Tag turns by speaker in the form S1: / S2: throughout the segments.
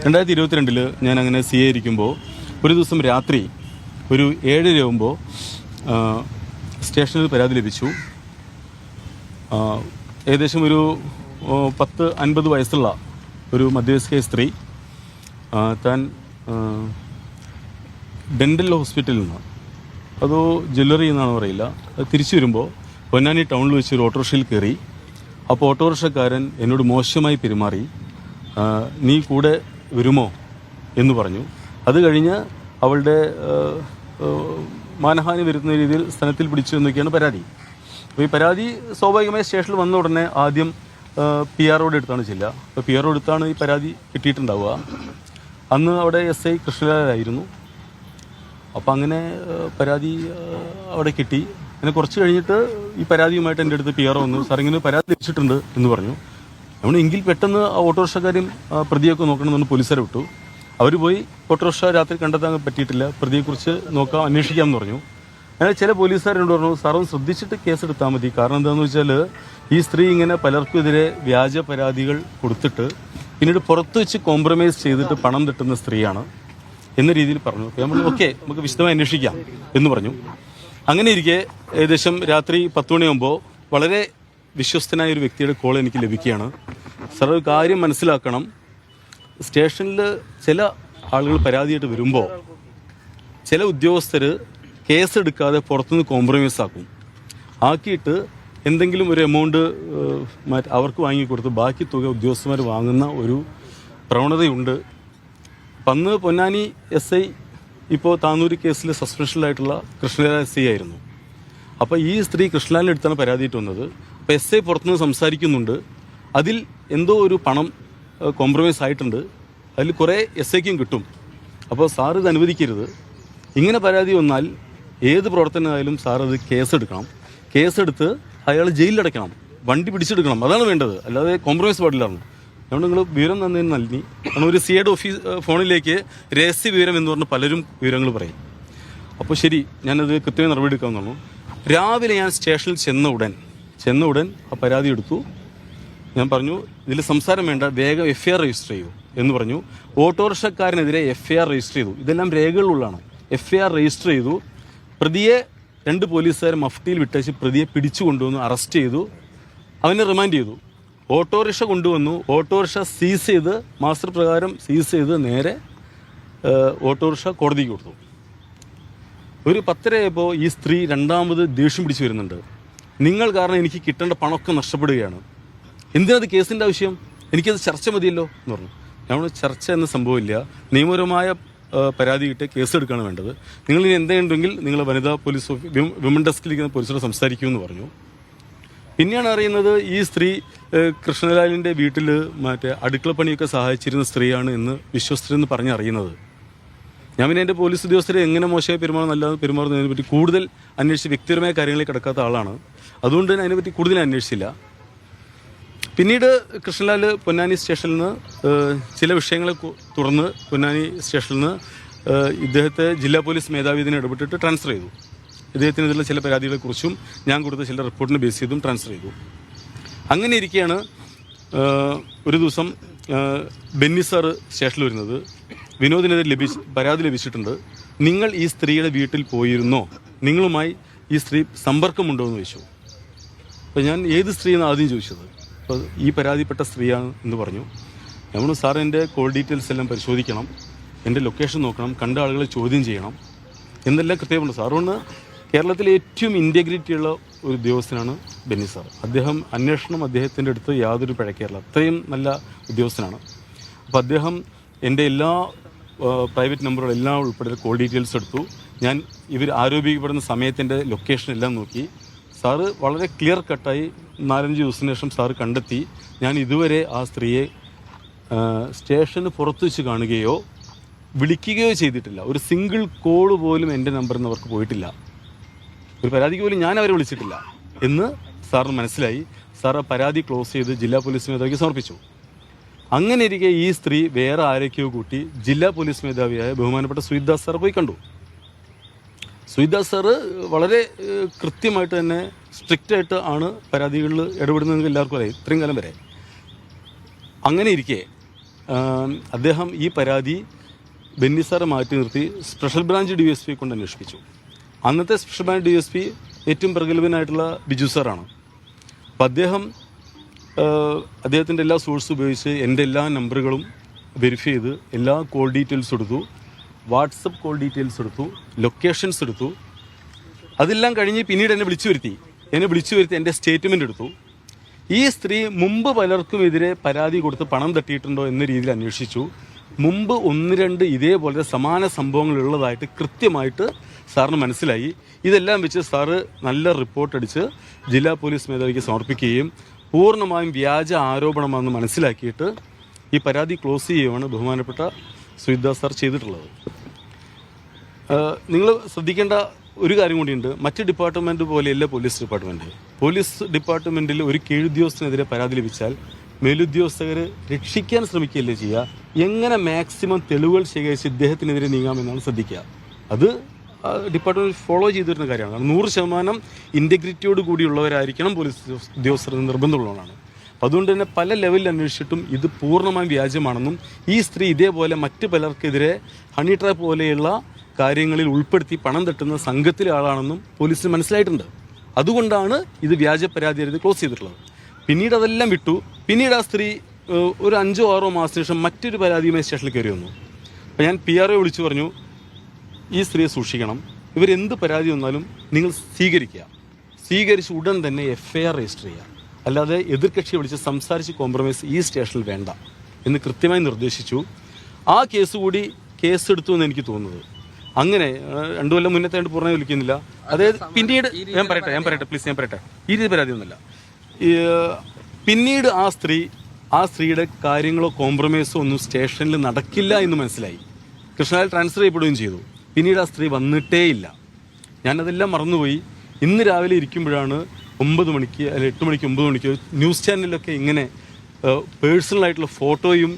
S1: 2022 ഞാൻ അങ്ങനെ C A ഇരിക്കുമ്പോൾ ഒരു ദിവസം രാത്രി ഒരു 7:30 ആകുമ്പോൾ സ്റ്റേഷനിൽ പരാതി ലഭിച്ചു. ഏകദേശം ഒരു 50-50 വയസ്സുള്ള ഒരു മധ്യവയസ്കയായ സ്ത്രീ താൻ ഡെൻ്റൽ ഹോസ്പിറ്റലിൽ നിന്ന് അതോ ജ്വല്ലറി എന്നാണ് പറയില്ല, തിരിച്ചു വരുമ്പോൾ പൊന്നാനി ടൗണിൽ വെച്ച് ഒരു ഓട്ടോറിക്ഷയിൽ കയറി. അപ്പോൾ ഓട്ടോറിക്ഷക്കാരൻ എന്നോട് മോശമായി പെരുമാറി. നീ കൂടെ വരുമോ എന്ന് പറഞ്ഞു. അത് കഴിഞ്ഞ് അവളുടെ മാനഹാനി വരുത്തുന്ന രീതിയിൽ സ്ഥലത്തിൽ പിടിച്ചു എന്നൊക്കെയാണ് പരാതി. അപ്പോൾ ഈ പരാതി സ്വാഭാവികമായി സ്റ്റേഷനിൽ വന്ന ഉടനെ ആദ്യം PR എടുത്താണ് ചെല്ലുക. അപ്പോൾ PR എടുത്താണ് ഈ പരാതി കിട്ടിയിട്ടുണ്ടാവുക. അന്ന് അവിടെ SI കൃഷ്ണലാലായിരുന്നു. അപ്പോൾ അങ്ങനെ പരാതി അവിടെ കിട്ടി. അങ്ങനെ കുറച്ച് കഴിഞ്ഞിട്ട് ഈ പരാതിയുമായിട്ട് എൻ്റെ അടുത്ത് PR വന്നു. സാർ ഇങ്ങനെ പരാതി ലഭിച്ചിട്ടുണ്ട് എന്ന് പറഞ്ഞു. നമ്മൾ എങ്കിൽ പെട്ടെന്ന് ആ ഓട്ടോറിക്ഷക്കാരും പ്രതിയൊക്കെ നോക്കണമെന്ന് പോലീസുകാരെ വിട്ടു. അവർ പോയി ഓട്ടോറിക്ഷ രാത്രി കണ്ടെത്താൻ പറ്റിയിട്ടില്ല, പ്രതിയെക്കുറിച്ച് നോക്കാം അന്വേഷിക്കാമെന്ന് പറഞ്ഞു. അങ്ങനെ ചില പോലീസുകാരോട് പറഞ്ഞു, സാറൊന്ന് ശ്രദ്ധിച്ചിട്ട് കേസെടുത്താൽ മതി. കാരണം എന്താണെന്ന് വെച്ചാൽ ഈ സ്ത്രീ ഇങ്ങനെ പലർക്കുമെതിരെ വ്യാജ പരാതികൾ കൊടുത്തിട്ട് പിന്നീട് പുറത്ത് വെച്ച് കോംപ്രമൈസ് ചെയ്തിട്ട് പണം തട്ടുന്ന സ്ത്രീയാണ് എന്ന രീതിയിൽ പറഞ്ഞു. അപ്പോൾ നമ്മൾ ഓക്കെ, നമുക്ക് വിശദമായി അന്വേഷിക്കാം എന്ന് പറഞ്ഞു. അങ്ങനെ ഇരിക്കെ ഏകദേശം രാത്രി 10 മണിയാകുമ്പോൾ വളരെ വിശ്വസ്തനായ ഒരു വ്യക്തിയുടെ കോൾ എനിക്ക് ലഭിക്കുകയാണ്. സാർ, ഒരു കാര്യം മനസ്സിലാക്കണം, സ്റ്റേഷനിൽ ചില ആളുകൾ പരാതിയായിട്ട് വരുമ്പോൾ ചില ഉദ്യോഗസ്ഥർ കേസെടുക്കാതെ പുറത്തുനിന്ന് കോംപ്രമൈസ് ആക്കിയിട്ട് എന്തെങ്കിലും ഒരു എമൗണ്ട് അവർക്ക് വാങ്ങിക്കൊടുത്ത് ബാക്കി തുക ഉദ്യോഗസ്ഥന്മാർ വാങ്ങുന്ന ഒരു പ്രവണതയുണ്ട്. അന്ന് പൊന്നാനി SI ഇപ്പോൾ താന്നൂർ കേസിൽ സസ്പെൻഷനിലായിട്ടുള്ള കൃഷ്ണലാൽ SI ആയിരുന്നു. അപ്പോൾ ഈ സ്ത്രീ കൃഷ്ണലാലിൻ്റെ അടുത്താണ് പരാതിയിട്ട് വന്നത്. അപ്പോൾ SI പുറത്തുനിന്ന് സംസാരിക്കുന്നുണ്ട്, അതിൽ എന്തോ ഒരു പണം കോംപ്രമൈസ് ആയിട്ടുണ്ട്, അതിൽ കുറേ SIക്കും കിട്ടും. അപ്പോൾ സാർ ഇത് അനുവദിക്കരുത്. ഇങ്ങനെ പരാതി വന്നാൽ ഏത് പ്രവർത്തനമായാലും സാർ അത് കേസെടുക്കണം. കേസെടുത്ത് അയാൾ ജയിലിലടയ്ക്കണം, വണ്ടി പിടിച്ചെടുക്കണം. അതാണ് വേണ്ടത്, അല്ലാതെ കോംപ്രമൈസ് പാടില്ലായിരുന്നു. അതുകൊണ്ട് നിങ്ങൾ വിവരം തന്നതിന് നൽകി. കാരണം ഒരു CIയുടെ ഫോണിലേക്ക് രഹസ്യ വിവരം എന്ന് പറഞ്ഞ് പലരും വിവരങ്ങൾ പറയും. അപ്പോൾ ശരി, ഞാനത് കൃത്യമായി നടപടി എടുക്കാമെന്ന് പറഞ്ഞു. രാവിലെ ഞാൻ സ്റ്റേഷനിൽ ചെന്ന ഉടൻ ആ പരാതി എടുത്തു. ഞാൻ പറഞ്ഞു, ഇതിൽ സംസാരം വേണ്ട, വേഗം FIR രജിസ്റ്റർ ചെയ്യൂ എന്ന് പറഞ്ഞു. ഓട്ടോറിക്ഷക്കാരനെതിരെ FIR രജിസ്റ്റർ ചെയ്തു. ഇതെല്ലാം രേഖകളിലുള്ളതാണ്. FIR രജിസ്റ്റർ ചെയ്തു. പ്രതിയെ 2 പോലീസുകാർ മഫ്റ്റിയിൽ വിട്ടേച്ച് പ്രതിയെ പിടിച്ചു കൊണ്ടുവന്നു, അറസ്റ്റ് ചെയ്തു, അവനെ റിമാൻഡ് ചെയ്തു. ഓട്ടോറിക്ഷ കൊണ്ടുവന്നു, ഓട്ടോറിക്ഷ സീസ് ചെയ്ത്, മാസ്റ്റർ പ്രകാരം സീസ് ചെയ്ത് നേരെ ഓട്ടോറിക്ഷ കോടതിക്ക് കൊടുത്തു. ഒരു 10:30 ആയപ്പോൾ ഈ സ്ത്രീ രണ്ടാമത് ദേഷ്യം പിടിച്ചു വരുന്നുണ്ട്. നിങ്ങൾ കാരണം എനിക്ക് കിട്ടേണ്ട പണമൊക്കെ നഷ്ടപ്പെടുകയാണ്, എന്തിനത് കേസിൻ്റെ ആവശ്യം, എനിക്കത് ചർച്ച മതിയല്ലോ എന്ന് പറഞ്ഞു. നമ്മൾ ചർച്ച എന്ന സംഭവമില്ല, നിയമപരമായ പരാതി കിട്ടിയ കേസെടുക്കുകയാണ് വേണ്ടത്. നിങ്ങൾ ഇനി എന്തെങ്കിലും നിങ്ങൾ വനിതാ പോലീസ് വിമൻ ഡെസ്കിലിരിക്കുന്ന പോലീസോട് സംസാരിക്കുമെന്ന് പറഞ്ഞു. പിന്നെയാണ് അറിയുന്നത് ഈ സ്ത്രീ കൃഷ്ണലാലിൻ്റെ വീട്ടിൽ അടുക്കളപ്പണിയൊക്കെ സഹായിച്ചിരുന്ന സ്ത്രീയാണ് എന്ന് വിശ്വസ്തരെന്ന് പറഞ്ഞറിയുന്നത്. ഞാൻ പിന്നെ എൻ്റെ പോലീസ് ഉദ്യോഗസ്ഥരെ എങ്ങനെ മോശമായി പെരുമാറുന്നല്ലാതെ പെരുമാറുന്നതിനെ പറ്റി കൂടുതൽ അന്വേഷിച്ച് വ്യക്തിപരമായ കാര്യങ്ങളിൽ കിടക്കാത്ത ആളാണ്. അതുകൊണ്ട് തന്നെ അതിനെപ്പറ്റി കൂടുതൽ അന്വേഷിച്ചില്ല. പിന്നീട് കൃഷ്ണലാൽ പൊന്നാനി സ്റ്റേഷനിൽ നിന്ന് ചില വിഷയങ്ങളെ തുടർന്ന് പൊന്നാനി സ്റ്റേഷനിൽ നിന്ന് ഇദ്ദേഹത്തെ ജില്ലാ പോലീസ് മേധാവി ഇതിനെ ഇടപെട്ടിട്ട് ട്രാൻസ്ഫർ ചെയ്തു. ഇദ്ദേഹത്തിനെതിരെ ചില പരാതികളെക്കുറിച്ചും ഞാൻ കൊടുത്ത ചില റിപ്പോർട്ടിനെ ബേസ് ചെയ്തും ട്രാൻസ്ഫർ ചെയ്തു. അങ്ങനെ ഇരിക്കുകയാണ് ഒരു ദിവസം ബെന്നി സാറ് സ്റ്റേഷനിൽ വരുന്നത്. വിനോദിനെതിരെ പരാതി ലഭിച്ചിട്ടുണ്ട്, നിങ്ങൾ ഈ സ്ത്രീയുടെ വീട്ടിൽ പോയിരുന്നോ, നിങ്ങളുമായി ഈ സ്ത്രീ സമ്പർക്കമുണ്ടോ എന്ന് ചോദിച്ചു. അപ്പോൾ ഞാൻ ഏത് സ്ത്രീയെന്ന് ആദ്യം ചോദിച്ചത്. അപ്പോൾ ഈ പരാതിപ്പെട്ട സ്ത്രീയാണ് എന്ന് പറഞ്ഞു. നമ്മൾ സാർ എൻ്റെ കോൾ ഡീറ്റെയിൽസ് എല്ലാം പരിശോധിക്കണം, എൻ്റെ ലൊക്കേഷൻ നോക്കണം, കണ്ട ആളുകളെ ചോദ്യം ചെയ്യണം എന്നെല്ലാം കൃത്യമുണ്ട്. സാറുകൊണ്ട് കേരളത്തിലെ ഏറ്റവും ഇൻറ്റഗ്രിറ്റിയുള്ള ഒരു ഉദ്യോഗസ്ഥനാണ് ബെന്നി സാർ. അന്വേഷണം അദ്ദേഹത്തിൻ്റെ അടുത്ത് യാതൊരു പിഴക്കേറില്ല, അത്രയും നല്ല ഉദ്യോഗസ്ഥനാണ്. അപ്പോൾ അദ്ദേഹം എൻ്റെ എല്ലാ പ്രൈവറ്റ് നമ്പറുകളും എല്ലാം ഉൾപ്പെടെ കോൾ ഡീറ്റെയിൽസ് എടുത്തു. ഞാൻ ഇവർ ആരോപിക്കപ്പെടുന്ന സമയത്തിൻ്റെ ലൊക്കേഷൻ എല്ലാം നോക്കി. സാറ് വളരെ ക്ലിയർ കട്ടായി 4-5 ദിവസത്തിന് ശേഷം സാറ് കണ്ടെത്തി ഞാൻ ഇതുവരെ ആ സ്ത്രീയെ സ്റ്റേഷന് പുറത്തു വെച്ച് കാണുകയോ വിളിക്കുകയോ ചെയ്തിട്ടില്ല. ഒരു സിംഗിൾ കോൾ പോലും എൻ്റെ നമ്പറിൽ നിന്ന് അവർക്ക് പോയിട്ടില്ല. ഒരു പരാതിക്ക് പോലും ഞാൻ അവരെ വിളിച്ചിട്ടില്ല എന്ന് സാറിന് മനസ്സിലായി. സാർ ആ പരാതി ക്ലോസ് ചെയ്ത് ജില്ലാ പോലീസ് മേധാവിക്ക് സമർപ്പിച്ചു. അങ്ങനെ ഇരിക്കെ ഈ സ്ത്രീ വേറെ ആരൊക്കെയോ കൂട്ടി ജില്ലാ പോലീസ് മേധാവിയായ ബഹുമാനപ്പെട്ട സുജിത് സാർ പോയി കണ്ടു. സുജിത് സാറ് വളരെ കൃത്യമായിട്ട് തന്നെ സ്ട്രിക്റ്റായിട്ട് ആണ് പരാതികളിൽ ഇടപെടുന്നതെന്ന് എല്ലാവർക്കും അറിയാം, ഇത്രയും കാലം വരെ. അങ്ങനെ ഇരിക്കെ അദ്ദേഹം ഈ പരാതി ബെന്നി സാറെ മാറ്റി നിർത്തി സ്പെഷ്യൽ ബ്രാഞ്ച് DSP കൊണ്ട് അന്വേഷിപ്പിച്ചു. അന്നത്തെ സ്പെഷ്യൽ ബ്രാഞ്ച് DSP ഏറ്റവും പ്രഗത്ഭനായിട്ടുള്ള ബിജു സാറാണ്. അപ്പം അദ്ദേഹത്തിൻ്റെ എല്ലാ സോഴ്സ് ഉപയോഗിച്ച് എൻ്റെ എല്ലാ നമ്പറുകളും വെരിഫൈ ചെയ്ത് എല്ലാ കോൾ ഡീറ്റെയിൽസ് എടുത്തു, വാട്സപ്പ് കോൾ ഡീറ്റെയിൽസ് എടുത്തു, ലൊക്കേഷൻസ് എടുത്തു. അതെല്ലാം കഴിഞ്ഞ് പിന്നീട് എന്നെ വിളിച്ചു വരുത്തി എൻ്റെ സ്റ്റേറ്റ്മെൻ്റ് എടുത്തു. ഈ സ്ത്രീ മുമ്പ് പലർക്കുമെതിരെ പരാതി കൊടുത്ത് പണം തട്ടിയിട്ടുണ്ടോ എന്ന രീതിയിൽ അന്വേഷിച്ചു. മുമ്പ് 1-2 ഇതേപോലെ സമാന സംഭവങ്ങൾ ഉള്ളതായിട്ട് കൃത്യമായിട്ട് സാറിന് മനസ്സിലായി. ഇതെല്ലാം വെച്ച് സാറ് നല്ല റിപ്പോർട്ട് അടിച്ച് ജില്ലാ പോലീസ് മേധാവിക്ക് സമർപ്പിക്കുകയും പൂർണ്ണമായും വ്യാജ ആരോപണമാണെന്ന് മനസ്സിലാക്കിയിട്ട് ഈ പരാതി ക്ലോസ് ചെയ്യുകയാണ് ബഹുമാനപ്പെട്ട സുജിത് സാർ ചെയ്തിട്ടുള്ളത്. നിങ്ങൾ ശ്രദ്ധിക്കേണ്ട ഒരു കാര്യം കൂടിയുണ്ട്. മറ്റ് ഡിപ്പാർട്ട്മെൻറ്റ് പോലെയല്ല പോലീസ് ഡിപ്പാർട്ട്മെൻറ്റിൽ ഒരു കീഴുദ്യോഗസ്ഥനെതിരെ പരാതി ലഭിച്ചാൽ മേലുദ്യോഗസ്ഥർ രക്ഷിക്കാൻ ശ്രമിക്കുകയല്ലേ ചെയ്യുക. എങ്ങനെ മാക്സിമം തെളിവുകൾ ശേഖരിച്ച് ഇദ്ദേഹത്തിനെതിരെ നീങ്ങാമെന്നാണ് ശ്രദ്ധിക്കുക. അത് ഡിപ്പാർട്ട്മെൻറ്റ് ഫോളോ ചെയ്തിരുന്ന കാര്യമാണ്. 100% ഇൻറ്റഗ്രിറ്റിയോട് കൂടിയുള്ളവരായിരിക്കണം പോലീസ് ഉദ്യോഗസ്ഥർ നിർബന്ധമുള്ളതാണ്. അപ്പോൾ അതുകൊണ്ട് തന്നെ പല ലെവലിൽ അന്വേഷിച്ചിട്ടും ഇത് പൂർണ്ണമായും വ്യാജമാണെന്നും ഈ സ്ത്രീ ഇതേപോലെ മറ്റ് പലർക്കെതിരെ ഹണി ട്രാപ്പ് പോലെയുള്ള കാര്യങ്ങളിൽ ഉൾപ്പെടുത്തി പണം തട്ടുന്ന സംഘത്തിലെ ആളാണെന്നും പോലീസിന് മനസ്സിലായിട്ടുണ്ട്. അതുകൊണ്ടാണ് ഇത് വ്യാജ പരാതി ക്ലോസ് ചെയ്തിട്ടുള്ളത്. പിന്നീട് അതെല്ലാം വിട്ടു. പിന്നീട് ആ സ്ത്രീ ഒരു 5-6 മാസത്തിന് ശേഷം മറ്റൊരു പരാതിയുമായി സ്റ്റേഷനിൽ കയറി വന്നു. അപ്പോൾ ഞാൻ PRO വിളിച്ചു പറഞ്ഞു, ഈ സ്ത്രീയെ സൂക്ഷിക്കണം, ഇവരെന്ത് പരാതി വന്നാലും നിങ്ങൾ സ്വീകരിച്ച് ഉടൻ തന്നെ FIR രജിസ്റ്റർ ചെയ്യുക, അല്ലാതെ എതിർകക്ഷിയെ വിളിച്ച് സംസാരിച്ച് കോംപ്രമൈസ് ഈ സ്റ്റേഷനിൽ വേണ്ട എന്ന് കൃത്യമായി നിർദ്ദേശിച്ചു. ആ കേസ് എടുത്തു എന്ന് എനിക്ക് തോന്നുന്നത്. അങ്ങനെ 2 കൊല്ലം മുന്നത്തെ പൂർണ്ണമായി വിളിക്കുന്നില്ല. അതായത് പിന്നീട് ഞാൻ പറയട്ടെ പ്ലീസ്, ഈ രീതി പരാതിയൊന്നുമില്ല. പിന്നീട് ആ സ്ത്രീയുടെ കാര്യങ്ങളോ കോംപ്രമൈസോ ഒന്നും സ്റ്റേഷനിൽ നടക്കില്ല എന്ന് മനസ്സിലായി. കൃഷ്ണലാൽ ട്രാൻസ്ഫർ ചെയ്യപ്പെടുകയും ചെയ്തു. പിന്നീട് ആ സ്ത്രീ വന്നിട്ടേ ഇല്ല. ഞാനതെല്ലാം മറന്നുപോയി. ഇന്ന് രാവിലെ ഇരിക്കുമ്പോഴാണ് 9 മണിക്ക് അല്ലെങ്കിൽ 8 മണിക്ക് 9 മണിക്ക് ന്യൂസ് ചാനലിലൊക്കെ ഇങ്ങനെ പേഴ്സണലായിട്ടുള്ള ഫോട്ടോയും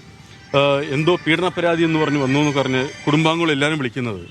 S1: എന്തോ പീഡന പരാതി എന്ന് വന്നു എന്ന് പറഞ്ഞ് കുടുംബാംഗങ്ങൾ എല്ലാവരും വിളിക്കുന്നത്.